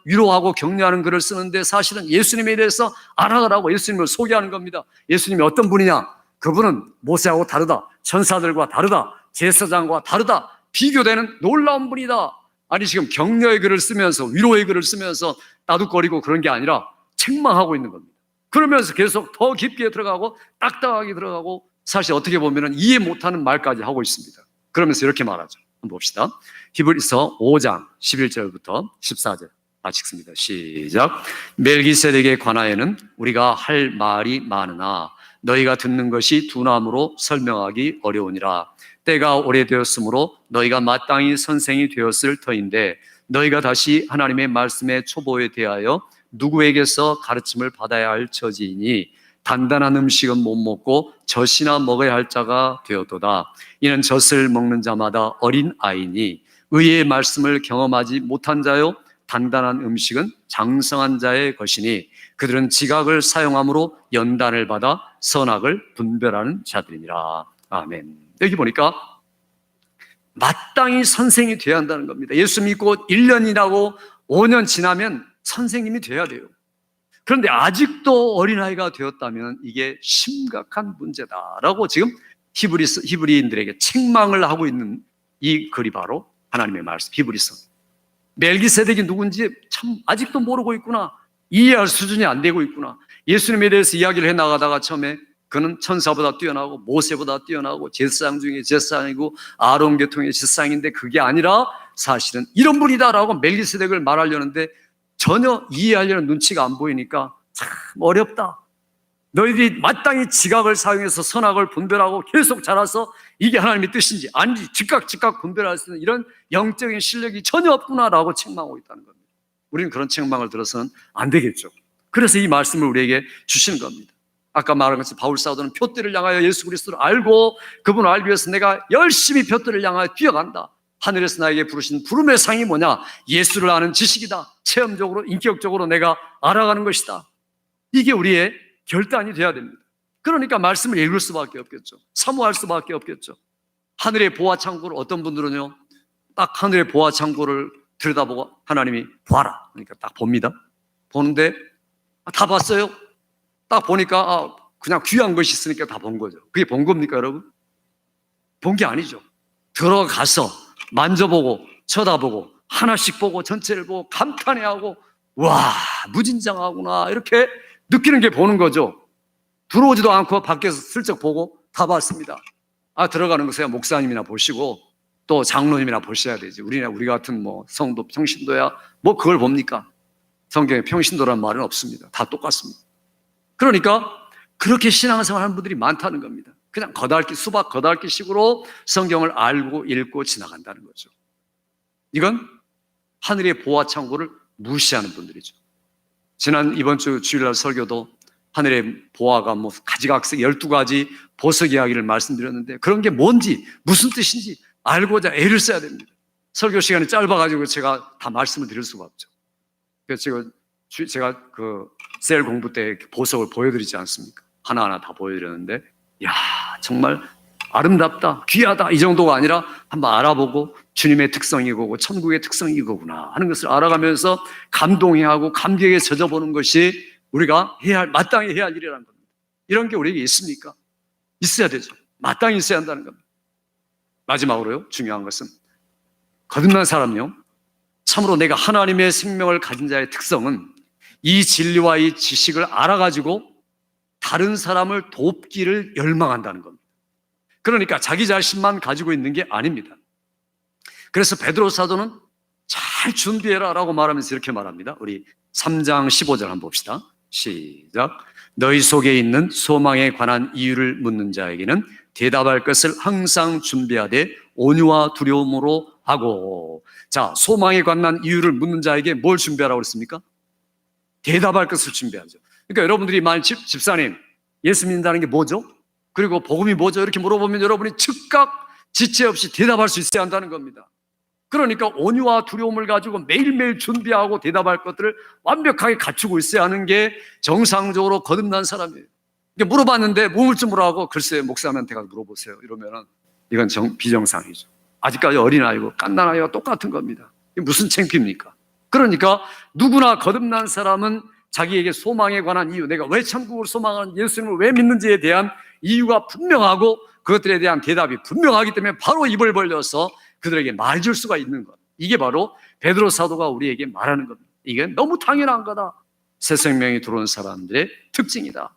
위로하고 격려하는 글을 쓰는데 사실은 예수님에 대해서 알아가라고 예수님을 소개하는 겁니다. 예수님이 어떤 분이냐? 그분은 모세하고 다르다. 천사들과 다르다. 제사장과 다르다. 비교되는 놀라운 분이다. 아니 지금 격려의 글을 쓰면서 위로의 글을 쓰면서 따둑거리고 그런 게 아니라 책망하고 있는 겁니다. 그러면서 계속 더 깊게 들어가고 딱딱하게 들어가고 사실 어떻게 보면 이해 못하는 말까지 하고 있습니다. 그러면서 이렇게 말하죠. 한번 봅시다. 히브리서 5장 11절부터 14절 같이 읽습니다. 시작. 멜기세덱에 관하여는 우리가 할 말이 많으나 너희가 듣는 것이 둔함으로 설명하기 어려우니라. 때가 오래되었으므로 너희가 마땅히 선생이 되었을 터인데 너희가 다시 하나님의 말씀의 초보에 대하여 누구에게서 가르침을 받아야 할 처지이니 단단한 음식은 못 먹고 젖이나 먹어야 할 자가 되었도다. 이는 젖을 먹는 자마다 어린 아이니 의의 말씀을 경험하지 못한 자요 단단한 음식은 장성한 자의 것이니 그들은 지각을 사용함으로 연단을 받아 선악을 분별하는 자들이니라. 아멘. 여기 보니까 마땅히 선생이 되어야 한다는 겁니다. 예수 믿고 1년이라고 5년 지나면 선생님이 돼야 돼요. 그런데 아직도 어린아이가 되었다면 이게 심각한 문제다라고 지금 히브리인들에게 책망을 하고 있는 이 글이 바로 하나님의 말씀, 히브리서. 멜기세덱이 누군지 참 아직도 모르고 있구나. 이해할 수준이 안 되고 있구나. 예수님에 대해서 이야기를 해나가다가 처음에 그는 천사보다 뛰어나고 모세보다 뛰어나고 제사장 중에 제사장이고 아론 계통의 제사장인데 그게 아니라 사실은 이런 분이다라고 멜기세덱을 말하려는데 전혀 이해하려는 눈치가 안 보이니까 참 어렵다. 너희들이 마땅히 지각을 사용해서 선악을 분별하고 계속 자라서 이게 하나님의 뜻인지 아닌지 즉각 분별할 수 있는 이런 영적인 실력이 전혀 없구나라고 책망하고 있다는 겁니다. 우리는 그런 책망을 들어서는 안 되겠죠. 그래서 이 말씀을 우리에게 주시는 겁니다. 아까 말한 것처럼 바울 사도는 표대를 향하여 예수 그리스도를 알고 그분을 알기 위해서 내가 열심히 표대를 향하여 뛰어간다. 하늘에서 나에게 부르신 부름의 상이 뭐냐? 예수를 아는 지식이다. 체험적으로 인격적으로 내가 알아가는 것이다. 이게 우리의 결단이 돼야 됩니다. 그러니까 말씀을 읽을 수밖에 없겠죠. 사모할 수밖에 없겠죠. 하늘의 보화 창고를 어떤 분들은요 딱 하늘의 보화 창고를 들여다보고 하나님이 보아라 그러니까 딱 봅니다. 보는데 다 봤어요. 딱 보니까 그냥 귀한 것이 있으니까 다 본 거죠. 그게 본 겁니까 여러분? 본 게 아니죠. 들어가서 만져보고 쳐다보고 하나씩 보고 전체를 보고 감탄해하고 와 무진장하구나 이렇게 느끼는 게 보는 거죠. 들어오지도 않고 밖에서 슬쩍 보고 다 봤습니다. 들어가는 것에야 목사님이나 보시고 또 장로님이나 보셔야 되지. 우리 같은 뭐 성도 평신도야 뭐 그걸 봅니까? 성경에 평신도라는 말은 없습니다. 다 똑같습니다. 그러니까 그렇게 신앙생활 하는 분들이 많다는 겁니다. 그냥 수박 겉핥기 식으로 성경을 알고 읽고 지나간다는 거죠. 이건 하늘의 보화 창고를 무시하는 분들이죠. 이번 주 주일날 설교도 하늘의 보화가 뭐 가지각색 12가지 보석 이야기를 말씀드렸는데 그런 게 뭔지 무슨 뜻인지 알고자 애를 써야 됩니다. 설교 시간이 짧아가지고 제가 다 말씀을 드릴 수가 없죠. 그래서 제가 그 셀 공부 때 보석을 보여드리지 않습니까? 하나하나 다 보여드렸는데 야 정말 아름답다 귀하다 이 정도가 아니라 한번 알아보고 주님의 특성이 이거고 천국의 특성이 이거구나 하는 것을 알아가면서 감동해하고 감격에 젖어보는 것이 우리가 마땅히 해야 할 일이라는 겁니다. 이런 게 우리에게 있습니까? 있어야 되죠. 마땅히 있어야 한다는 겁니다. 마지막으로요, 중요한 것은 거듭난 사람요, 참으로 내가 하나님의 생명을 가진 자의 특성은 이 진리와 이 지식을 알아가지고 다른 사람을 돕기를 열망한다는 겁니다. 그러니까 자기 자신만 가지고 있는 게 아닙니다. 그래서 베드로 사도는 잘 준비해라 라고 말하면서 이렇게 말합니다. 우리 3장 15절 한번 봅시다. 시작. 너희 속에 있는 소망에 관한 이유를 묻는 자에게는 대답할 것을 항상 준비하되 온유와 두려움으로 하고. 자, 소망에 관한 이유를 묻는 자에게 뭘 준비하라고 그랬습니까? 대답할 것을 준비하죠. 그러니까 여러분들이 만약 집사님, 예수 믿는다는 게 뭐죠? 그리고 복음이 뭐죠? 이렇게 물어보면 여러분이 즉각 지체 없이 대답할 수 있어야 한다는 겁니다. 그러니까 온유와 두려움을 가지고 매일매일 준비하고 대답할 것들을 완벽하게 갖추고 있어야 하는 게 정상적으로 거듭난 사람이에요. 물어봤는데 우물쭈물 하고 글쎄 목사님한테 가서 물어보세요 이러면 이건 비정상이죠. 아직까지 어린아이고 갓난아이와 똑같은 겁니다. 이게 무슨 창피입니까? 그러니까 누구나 거듭난 사람은 자기에게 소망에 관한 이유, 내가 왜 천국을 소망하는, 예수님을 왜 믿는지에 대한 이유가 분명하고 그것들에 대한 대답이 분명하기 때문에 바로 입을 벌려서 그들에게 말해줄 수가 있는 것. 이게 바로 베드로 사도가 우리에게 말하는 겁니다. 이게 너무 당연한 거다. 새 생명이 들어온 사람들의 특징이다.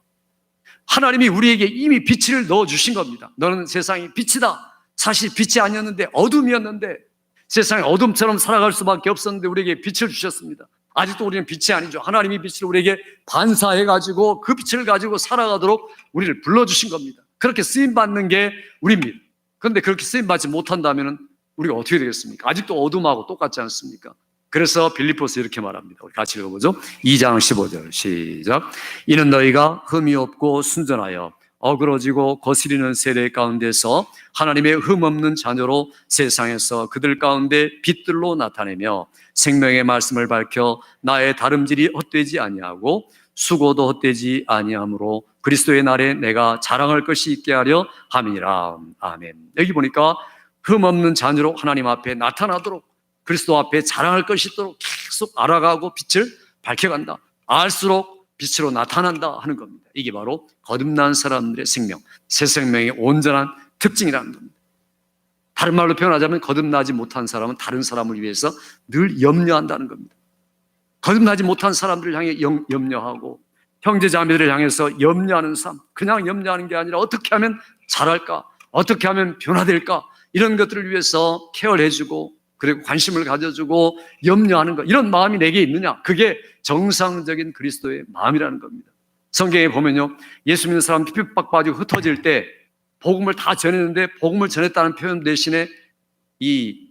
하나님이 우리에게 이미 빛을 넣어주신 겁니다. 너는 세상의 빛이다. 사실 빛이 아니었는데 어둠이었는데 세상의 어둠처럼 살아갈 수밖에 없었는데 우리에게 빛을 주셨습니다. 아직도 우리는 빛이 아니죠. 하나님이 빛을 우리에게 반사해가지고 그 빛을 가지고 살아가도록 우리를 불러주신 겁니다. 그렇게 쓰임받는 게 우리입니다. 그런데 그렇게 쓰임받지 못한다면 우리가 어떻게 되겠습니까? 아직도 어둠하고 똑같지 않습니까? 그래서 빌립보서 이렇게 말합니다. 우리 같이 읽어보죠. 2장 15절 시작. 이는 너희가 흠이 없고 순전하여 어그러지고 거스리는 세대 가운데서 하나님의 흠없는 자녀로 세상에서 그들 가운데 빛들로 나타내며 생명의 말씀을 밝혀 나의 다름질이 헛되지 아니하고 수고도 헛되지 아니하므로 그리스도의 날에 내가 자랑할 것이 있게 하려 함이니라. 아멘. 여기 보니까 흠없는 자녀로 하나님 앞에 나타나도록 그리스도 앞에 자랑할 것이 있도록 계속 알아가고 빛을 밝혀간다. 알수록 빛으로 나타난다 하는 겁니다. 이게 바로 거듭난 사람들의 생명, 새 생명의 온전한 특징이라는 겁니다. 다른 말로 표현하자면 거듭나지 못한 사람은 다른 사람을 위해서 늘 염려한다는 겁니다. 거듭나지 못한 사람들을 향해 염려하고 형제 자매들을 향해서 염려하는 삶, 그냥 염려하는 게 아니라 어떻게 하면 잘할까, 어떻게 하면 변화될까, 이런 것들을 위해서 케어를 해주고 그리고 관심을 가져주고 염려하는 것, 이런 마음이 내게 있느냐? 그게 정상적인 그리스도의 마음이라는 겁니다. 성경에 보면요, 예수 믿는 사람 핍박 받고 흩어질 때 복음을 다 전했는데 복음을 전했다는 표현 대신에 이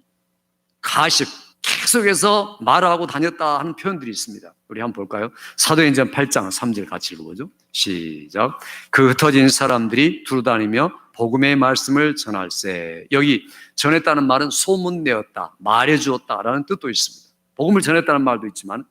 가십, 계속해서 말하고 다녔다 하는 표현들이 있습니다. 우리 한번 볼까요? 사도행전 8장 3절 같이 읽어보죠. 시작. 그 흩어진 사람들이 두루다니며 복음의 말씀을 전할세. 여기 전했다는 말은 소문내었다, 말해주었다라는 뜻도 있습니다. 복음을 전했다는 말도 있지만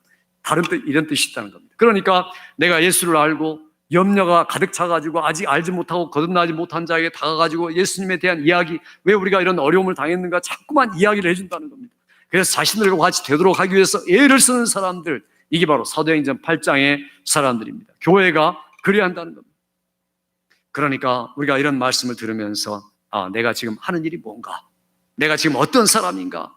다른 뜻, 이런 뜻이 있다는 겁니다. 그러니까 내가 예수를 알고 염려가 가득 차가지고 아직 알지 못하고 거듭나지 못한 자에게 다가가지고 예수님에 대한 이야기, 왜 우리가 이런 어려움을 당했는가 자꾸만 이야기를 해준다는 겁니다. 그래서 자신들과 같이 되도록 하기 위해서 애를 쓰는 사람들, 이게 바로 사도행전 8장의 사람들입니다. 교회가 그래야 한다는 겁니다. 그러니까 우리가 이런 말씀을 들으면서 내가 지금 하는 일이 뭔가, 내가 지금 어떤 사람인가,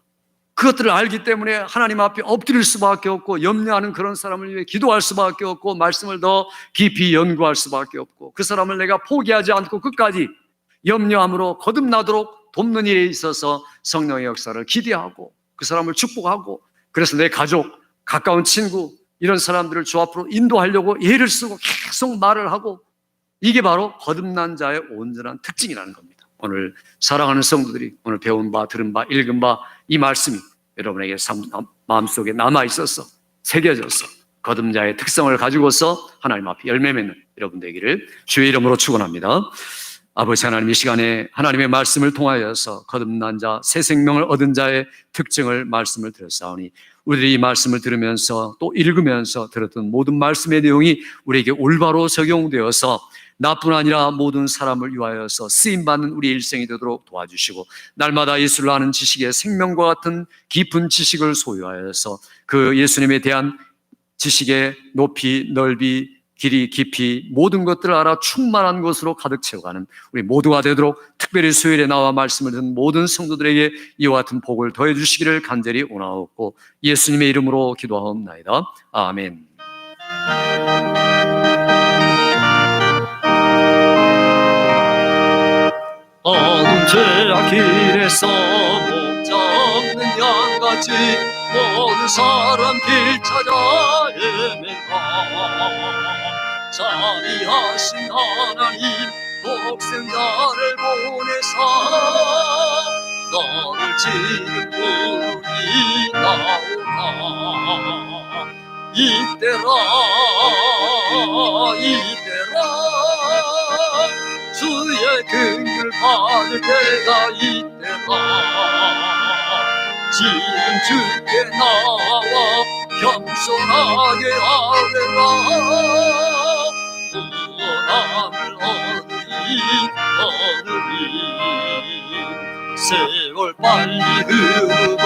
그것들을 알기 때문에 하나님 앞에 엎드릴 수밖에 없고 염려하는 그런 사람을 위해 기도할 수밖에 없고 말씀을 더 깊이 연구할 수밖에 없고 그 사람을 내가 포기하지 않고 끝까지 염려함으로 거듭나도록 돕는 일에 있어서 성령의 역사를 기대하고 그 사람을 축복하고, 그래서 내 가족, 가까운 친구, 이런 사람들을 주 앞으로 인도하려고 애를 쓰고 계속 말을 하고, 이게 바로 거듭난 자의 온전한 특징이라는 겁니다. 오늘 사랑하는 성도들이 오늘 배운 바, 들은 바, 읽은 바, 이 말씀이 여러분에게 마음속에 남아있어서 새겨져서 거듭자의 특성을 가지고서 하나님 앞에 열매 맺는 여러분 되기를 주의 이름으로 축원합니다. 아버지 하나님, 이 시간에 하나님의 말씀을 통하여서 거듭난 자, 새 생명을 얻은 자의 특징을 말씀을 드렸사오니 우리들이 이 말씀을 들으면서 또 읽으면서 들었던 모든 말씀의 내용이 우리에게 올바로 적용되어서 나뿐 아니라 모든 사람을 위하여서 쓰임받는 우리의 일생이 되도록 도와주시고, 날마다 예수를 아는 지식의 생명과 같은 깊은 지식을 소유하여서 그 예수님에 대한 지식의 높이, 넓이, 길이 깊이 모든 것들을 알아 충만한 것으로 가득 채워가는 우리 모두가 되도록 특별히 수요일에 나와 말씀을 듣는 모든 성도들에게 이와 같은 복을 더해 주시기를 간절히 원하옵고 예수님의 이름으로 기도하옵나이다. 아멘. 어둠 죄악 길에서 목 잡는 양같이 모든 사람 길 찾아 헤매가 자비하신 하나님 독생자를 보내사 너를 지는 분이 나오라. 이때라 주의 긍휼 받을 때가 이때라. 지금 주께 나와 겸손하게 아뢰라. 구원함을 얻으리. 세월 빨리 흐르고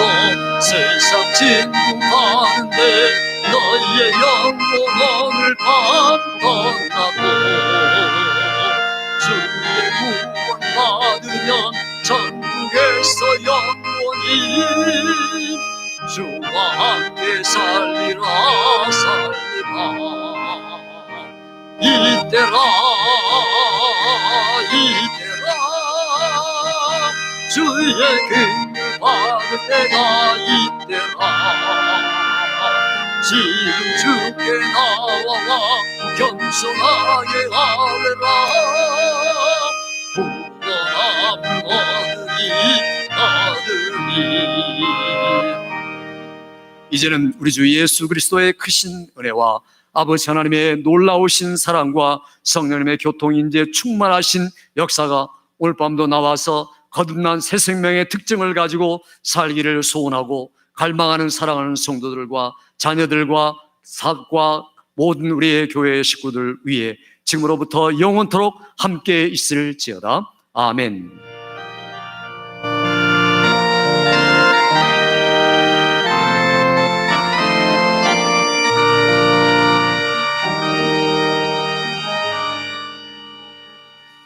세상 진궁하는데 너희의 영혼 오늘 밤 떠나고 주의 구원 받으면 천국에서 영원히 주와 함께 살리라. 이때라 주의 긍휼 받을 때가 이때라. 지금 주께 나와 겸손하게 아뢰라. 구원함을 얻으리. 이제는 우리 주 예수 그리스도의 크신 은혜와 아버지 하나님의 놀라우신 사랑과 성령님의 교통인재 충만하신 역사가 오늘 밤도 나와서 거듭난 새 생명의 특징을 가지고 살기를 소원하고 갈망하는 사랑하는 성도들과 자녀들과 사과 모든 우리의 교회의 식구들 위해 지금으로부터 영원토록 함께 있을지어다. 아멘.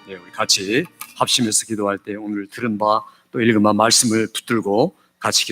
네, 우리 같이 합심해서 기도할 때 오늘 들은 바 또 읽은 바 말씀을 붙들고 같이 기도.